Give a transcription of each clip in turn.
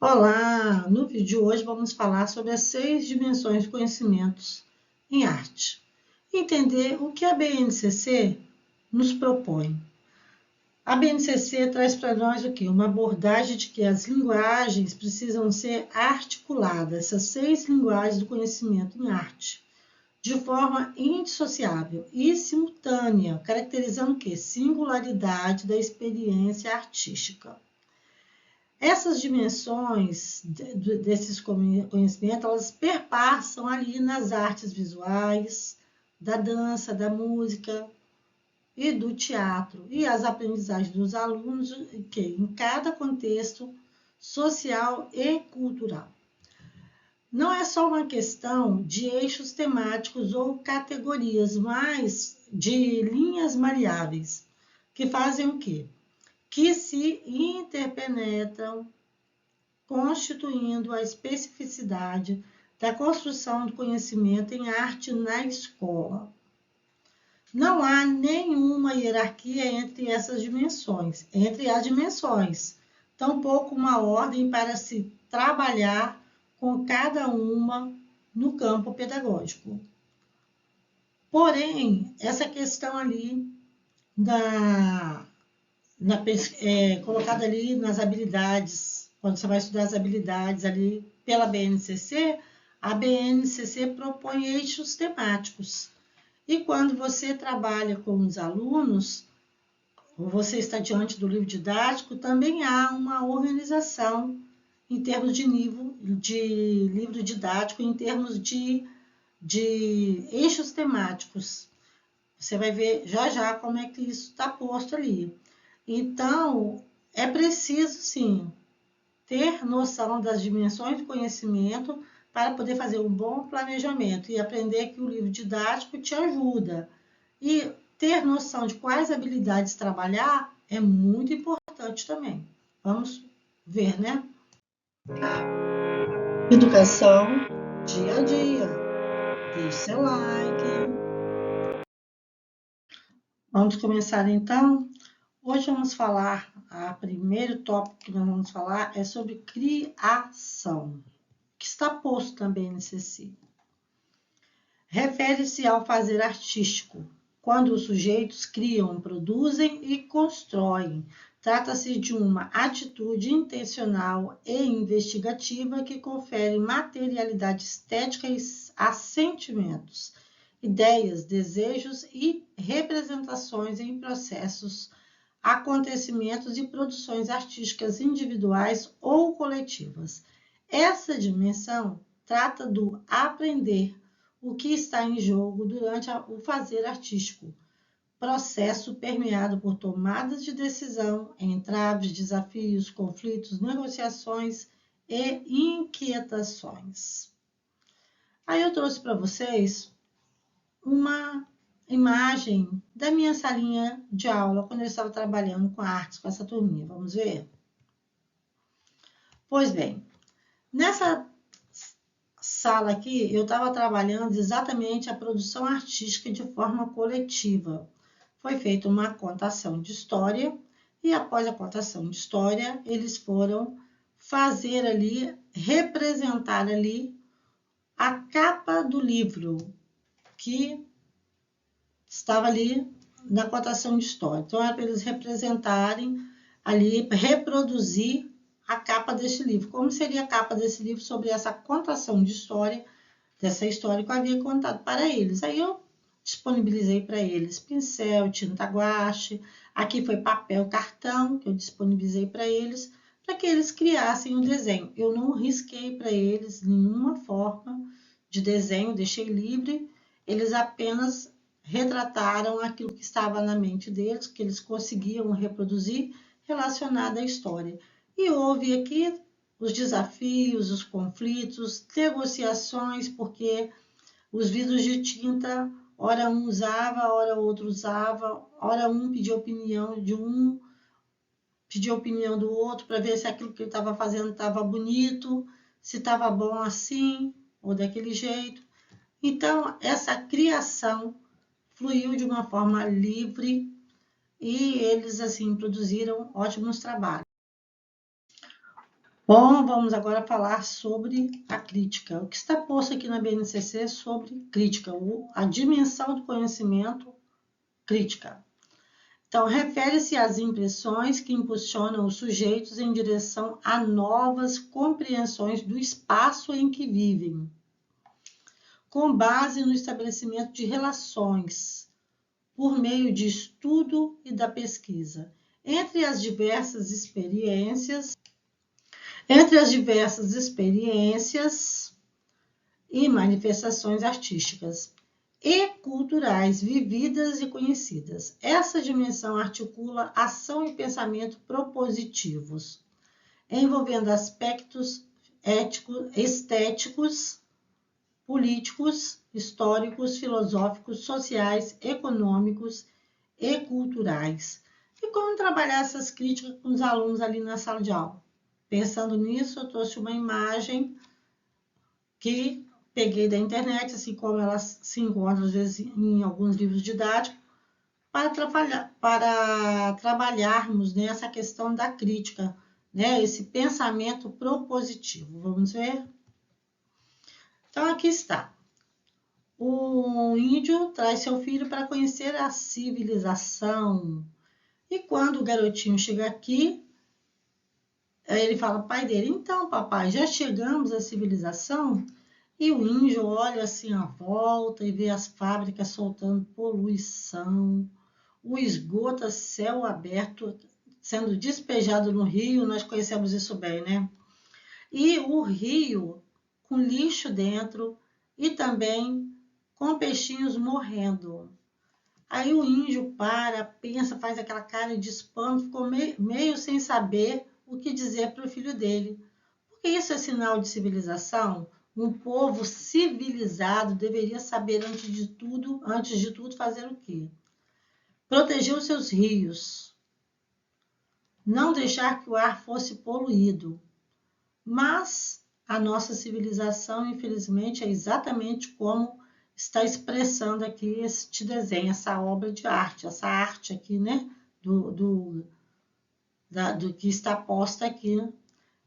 Olá! No vídeo de hoje vamos falar sobre as 6 dimensões de conhecimentos em arte. Entender o que a BNCC nos propõe. A BNCC traz para nós o quê? Uma abordagem de que as linguagens precisam ser articuladas, essas 6 linguagens do conhecimento em arte, de forma indissociável e simultânea, caracterizando o quê? Singularidade da experiência artística. Essas dimensões desses conhecimentos, elas perpassam ali nas artes visuais, da dança, da música e do teatro, e as aprendizagens dos alunos em cada contexto social e cultural. Não é só uma questão de eixos temáticos ou categorias, mas de linhas maleáveis, que fazem o quê? Que se interpenetram, constituindo a especificidade da construção do conhecimento em arte na escola. Não há nenhuma hierarquia entre essas dimensões, entre as dimensões, tampouco uma ordem para se trabalhar com cada uma no campo pedagógico. Porém, essa questão ali colocada ali nas habilidades, quando você vai estudar as habilidades ali pela BNCC, a BNCC propõe eixos temáticos. E quando você trabalha com os alunos, ou você está diante do livro didático, também há uma organização em termos de nível de livro didático, em termos de eixos temáticos. Você vai ver já como é que isso está posto ali. Então, é preciso, sim, ter noção das dimensões do conhecimento para poder fazer um bom planejamento e aprender que o livro didático te ajuda. E ter noção de quais habilidades trabalhar é muito importante também. Vamos ver, né? Educação dia a dia. Deixe seu like. Vamos começar então? Hoje vamos falar, o primeiro tópico que nós vamos falar é sobre criação, que está posto também nesse CC. Refere-se ao fazer artístico, quando os sujeitos criam, produzem e constroem. Trata-se de uma atitude intencional e investigativa que confere materialidade estética a sentimentos, ideias, desejos e representações em processos, acontecimentos e produções artísticas individuais ou coletivas. Essa dimensão trata do aprender o que está em jogo durante o fazer artístico, processo permeado por tomadas de decisão, entraves, desafios, conflitos, negociações e inquietações. Aí eu trouxe para vocês uma imagem da minha salinha de aula, quando eu estava trabalhando com artes, com essa turminha. Vamos ver? Pois bem, nessa sala aqui, eu estava trabalhando exatamente a produção artística de forma coletiva. Foi feita uma contação de história, e após a contação de história, eles foram fazer ali, representar ali a capa do livro, que estava ali na cotação de história. Então, era para eles representarem ali, reproduzir a capa desse livro. Como seria a capa desse livro sobre essa contação de história, dessa história que eu havia contado para eles. Aí eu disponibilizei para eles pincel, tinta guache, aqui foi papel, cartão, que eu disponibilizei para eles que eles criassem um desenho. Eu não risquei para eles nenhuma forma de desenho, deixei livre, eles apenas retrataram aquilo que estava na mente deles, que eles conseguiam reproduzir relacionado à história. E houve aqui os desafios, os conflitos, negociações, porque os vidros de tinta, ora um usava, ora outro usava, ora um pedia opinião de um, pedia opinião do outro para ver se aquilo que ele estava fazendo estava bonito, se estava bom assim ou daquele jeito. Então, essa criação fluiu de uma forma livre e eles, assim, produziram ótimos trabalhos. Bom, vamos agora falar sobre a crítica. O que está posto aqui na BNCC sobre crítica, a dimensão do conhecimento crítica. Então, refere-se às impressões que impulsionam os sujeitos em direção a novas compreensões do espaço em que vivem, com base no estabelecimento de relações, por meio de estudo e da pesquisa, entre as diversas experiências e manifestações artísticas e culturais vividas e conhecidas. Essa dimensão articula ação e pensamento propositivos, envolvendo aspectos éticos, estéticos, políticos, históricos, filosóficos, sociais, econômicos e culturais. E como trabalhar essas críticas com os alunos ali na sala de aula? Pensando nisso, eu trouxe uma imagem que peguei da internet, assim como ela se encontra às vezes em alguns livros didáticos, para trabalharmos nessa questão da crítica, né? Esse pensamento propositivo. Vamos ver? Então, aqui está. O índio traz seu filho para conhecer a civilização. E quando o garotinho chega aqui, ele fala para o pai dele: então, papai, já chegamos à civilização? E o índio olha assim à volta e vê as fábricas soltando poluição, o esgoto a céu aberto sendo despejado no rio, nós conhecemos isso bem, né? E o rio com lixo dentro e também com peixinhos morrendo. Aí o índio pensa, faz aquela cara de espanto, ficou meio sem saber o que dizer para o filho dele. Porque isso é sinal de civilização? Um povo civilizado deveria saber, antes de tudo, fazer o quê? Proteger os seus rios, não deixar que o ar fosse poluído. Mas a nossa civilização, infelizmente, é exatamente como está expressando aqui este desenho, essa obra de arte, essa arte aqui, né? Do que está posta aqui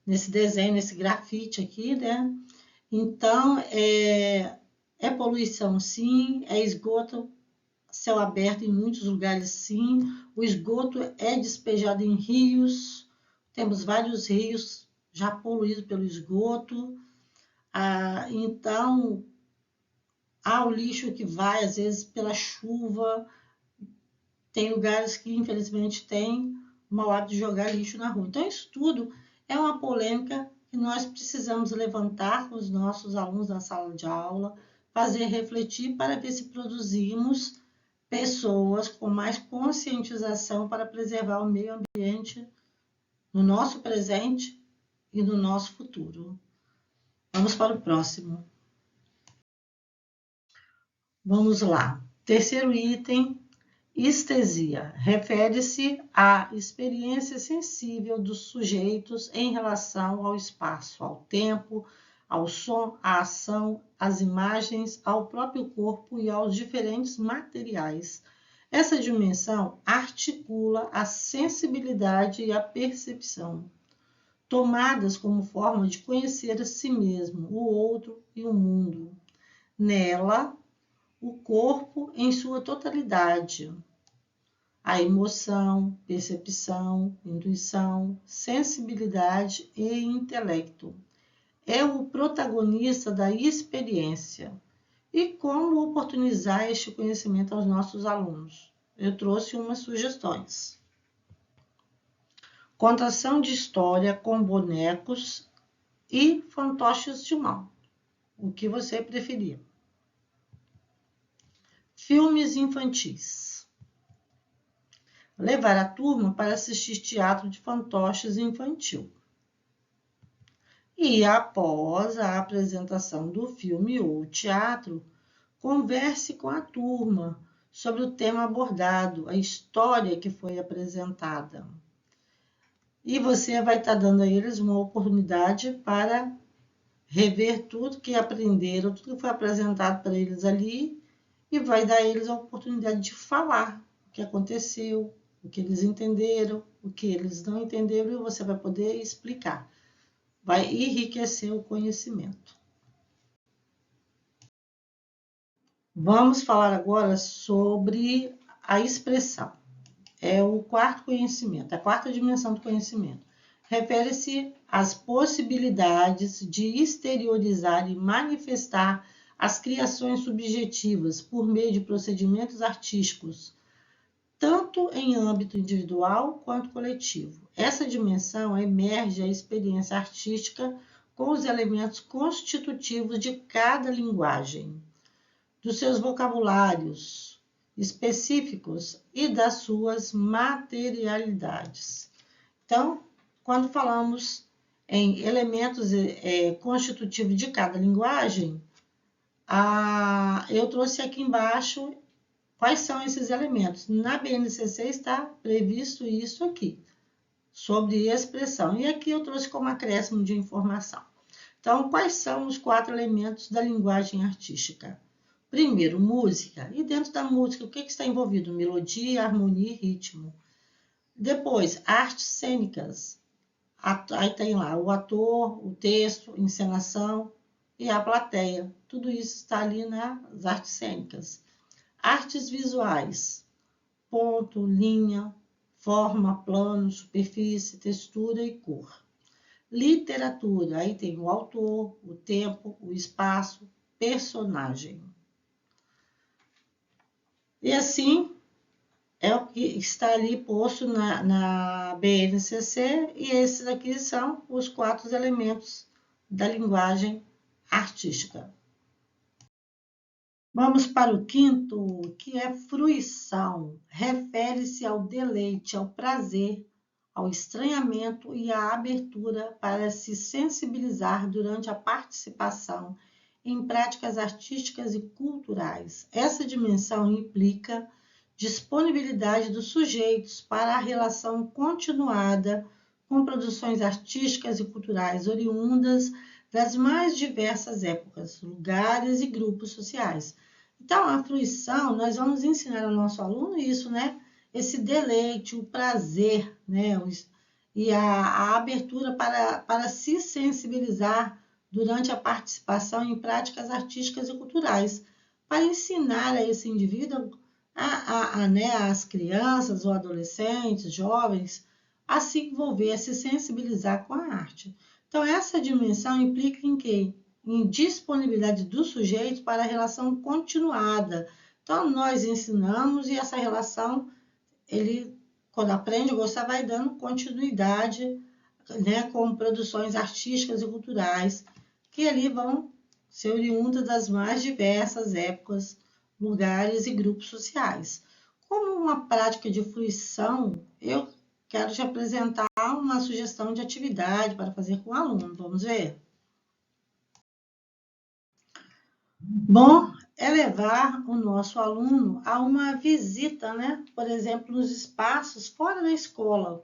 nesse desenho, nesse grafite aqui, né? Então, é poluição, sim, é esgoto céu aberto em muitos lugares, sim. O esgoto é despejado em rios, temos vários rios já poluídos pelo esgoto. Então, há o lixo que vai, às vezes, pela chuva. Tem lugares que, infelizmente, tem o mau hábito de jogar lixo na rua. Então, isso tudo é uma polêmica que nós precisamos levantar com os nossos alunos na sala de aula, fazer refletir para ver se produzimos pessoas com mais conscientização para preservar o meio ambiente no nosso presente e no nosso futuro. Vamos para o próximo. Vamos lá. Terceiro item, estesia. Refere-se à experiência sensível dos sujeitos em relação ao espaço, ao tempo, ao som, à ação, às imagens, ao próprio corpo e aos diferentes materiais. Essa dimensão articula a sensibilidade e a percepção, tomadas como forma de conhecer a si mesmo, o outro e o mundo. Nela, o corpo em sua totalidade, a emoção, percepção, intuição, sensibilidade e intelecto. É o protagonista da experiência. E como oportunizar este conhecimento aos nossos alunos? Eu trouxe umas sugestões. Contação de história com bonecos e fantoches de mão. O que você preferir. Filmes infantis. Levar a turma para assistir teatro de fantoches infantil. E após a apresentação do filme ou teatro, converse com a turma sobre o tema abordado, a história que foi apresentada. E você vai estar dando a eles uma oportunidade para rever tudo que aprenderam, tudo que foi apresentado para eles ali, e vai dar a eles a oportunidade de falar o que aconteceu, o que eles entenderam, o que eles não entenderam, e você vai poder explicar. vai enriquecer o conhecimento. Vamos falar agora sobre a expressão. É o quarto conhecimento, a quarta dimensão do conhecimento. Refere-se às possibilidades de exteriorizar e manifestar as criações subjetivas por meio de procedimentos artísticos, tanto em âmbito individual quanto coletivo. Essa dimensão emerge a experiência artística com os elementos constitutivos de cada linguagem, dos seus vocabulários específicos e das suas materialidades. Então, quando falamos em elementos constitutivos de cada linguagem, eu trouxe aqui embaixo quais são esses elementos. Na BNCC está previsto isso aqui, sobre expressão. E aqui eu trouxe como acréscimo de informação. Então, quais são os 4 elementos da linguagem artística? Primeiro, música. E dentro da música, o que está envolvido? Melodia, harmonia e ritmo. Depois, artes cênicas. Aí tem lá o ator, o texto, encenação e a plateia. Tudo isso está ali nas artes cênicas. Artes visuais. Ponto, linha, forma, plano, superfície, textura e cor. Literatura. Aí tem o autor, o tempo, o espaço, personagem. E assim é o que está ali posto na BNCC, e esses aqui são os 4 elementos da linguagem artística. Vamos para o quinto, que é fruição. Refere-se ao deleite, ao prazer, ao estranhamento e à abertura para se sensibilizar durante a participação em práticas artísticas e culturais. Essa dimensão implica disponibilidade dos sujeitos para a relação continuada com produções artísticas e culturais oriundas das mais diversas épocas, lugares e grupos sociais. Então, a fruição, nós vamos ensinar ao nosso aluno isso, né? Esse deleite, o prazer, né? E a abertura para se sensibilizar durante a participação em práticas artísticas e culturais, para ensinar a esse indivíduo, né, as crianças ou adolescentes, jovens, a se envolver, a se sensibilizar com a arte. Então, essa dimensão implica em quê? Em disponibilidade do sujeito para a relação continuada. Então, nós ensinamos e essa relação, ele, quando aprende a gostar, vai dando continuidade, né, com produções artísticas e culturais, que ali vão ser oriundas das mais diversas épocas, lugares e grupos sociais. Como uma prática de fruição, eu quero te apresentar uma sugestão de atividade para fazer com o aluno. Vamos ver? Bom, é levar o nosso aluno a uma visita, né? Por exemplo, nos espaços fora da escola,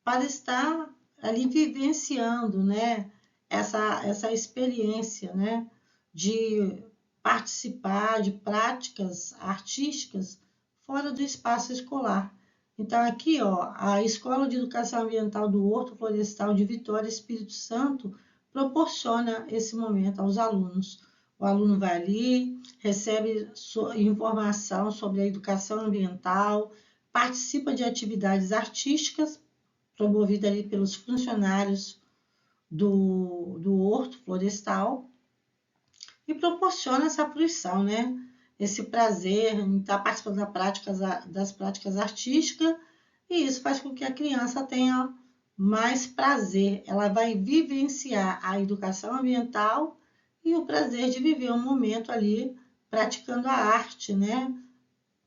para estar ali vivenciando, né? Essa experiência, né? De participar de práticas artísticas fora do espaço escolar. Então, aqui, ó, a Escola de Educação Ambiental do Horto Florestal de Vitória, Espírito Santo, proporciona esse momento aos alunos. O aluno vai ali, recebe informação sobre a educação ambiental, participa de atividades artísticas promovidas ali pelos funcionários do Horto Florestal, e proporciona essa fruição, né? Esse prazer em estar participando das práticas artísticas, e isso faz com que a criança tenha mais prazer. Ela vai vivenciar a educação ambiental e o prazer de viver um momento ali praticando a arte, né?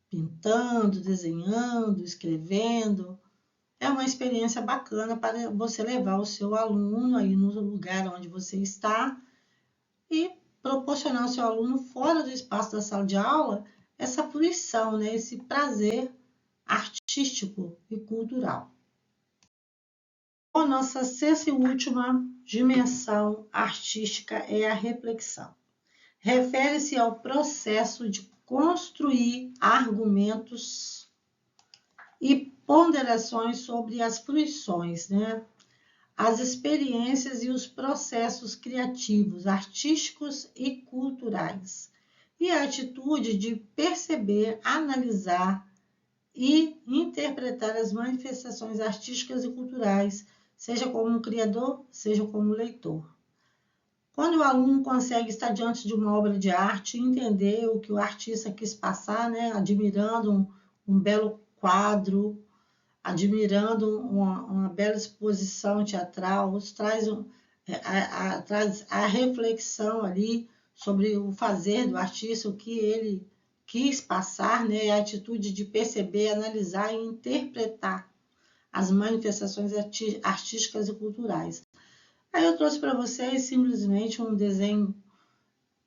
Pintando, desenhando, escrevendo. É uma experiência bacana para você levar o seu aluno aí no lugar onde você está e proporcionar ao seu aluno, fora do espaço da sala de aula, essa fruição, né? Esse prazer artístico e cultural. A nossa sexta e última dimensão artística é a reflexão. Refere-se ao processo de construir argumentos e ponderações sobre as fruições, né? as experiências e os processos criativos, artísticos e culturais, e a atitude de perceber, analisar e interpretar as manifestações artísticas e culturais, seja como criador, seja como leitor. Quando o aluno consegue estar diante de uma obra de arte, entender o que o artista quis passar, né? Admirando um belo quadro, admirando uma bela exposição teatral, traz a reflexão ali sobre o fazer do artista, o que ele quis passar, né? A atitude de perceber, analisar e interpretar as manifestações artísticas e culturais. Aí eu trouxe para vocês simplesmente um desenho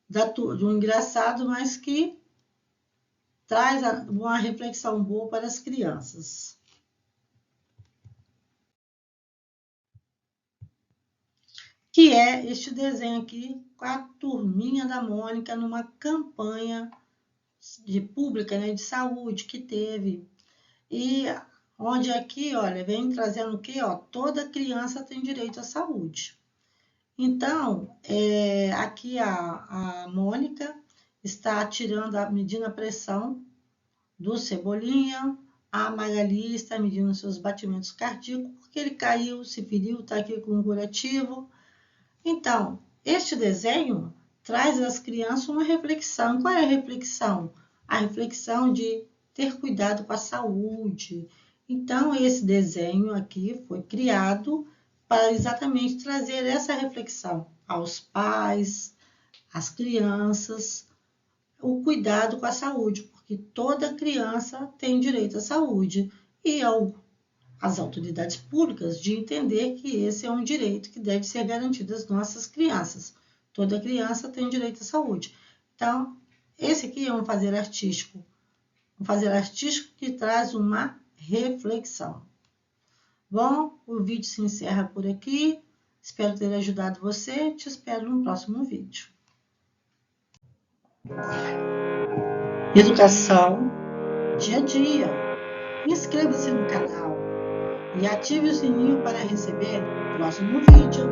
de um engraçado, mas que traz uma reflexão boa para as crianças. Que é este desenho aqui com a turminha da Mônica numa campanha pública, né, de saúde que teve. E onde aqui, olha, vem trazendo o quê? Ó, toda criança tem direito à saúde. Então, aqui a Mônica está medindo a pressão do Cebolinha, a Magali está medindo seus batimentos cardíacos, porque ele caiu, se feriu, está aqui com um curativo. Então, este desenho traz às crianças uma reflexão. Qual é a reflexão? A reflexão de ter cuidado com a saúde. Então, esse desenho aqui foi criado para exatamente trazer essa reflexão aos pais, às crianças, o cuidado com a saúde, porque toda criança tem direito à saúde e às autoridades públicas de entender que esse é um direito que deve ser garantido às nossas crianças. Toda criança tem direito à saúde. Então, esse aqui é um fazer artístico que traz uma reflexão. Bom, o vídeo se encerra por aqui. Espero ter ajudado você. Te espero no próximo vídeo. Educação dia a dia. Inscreva-se no canal e ative o sininho para receber o próximo vídeo.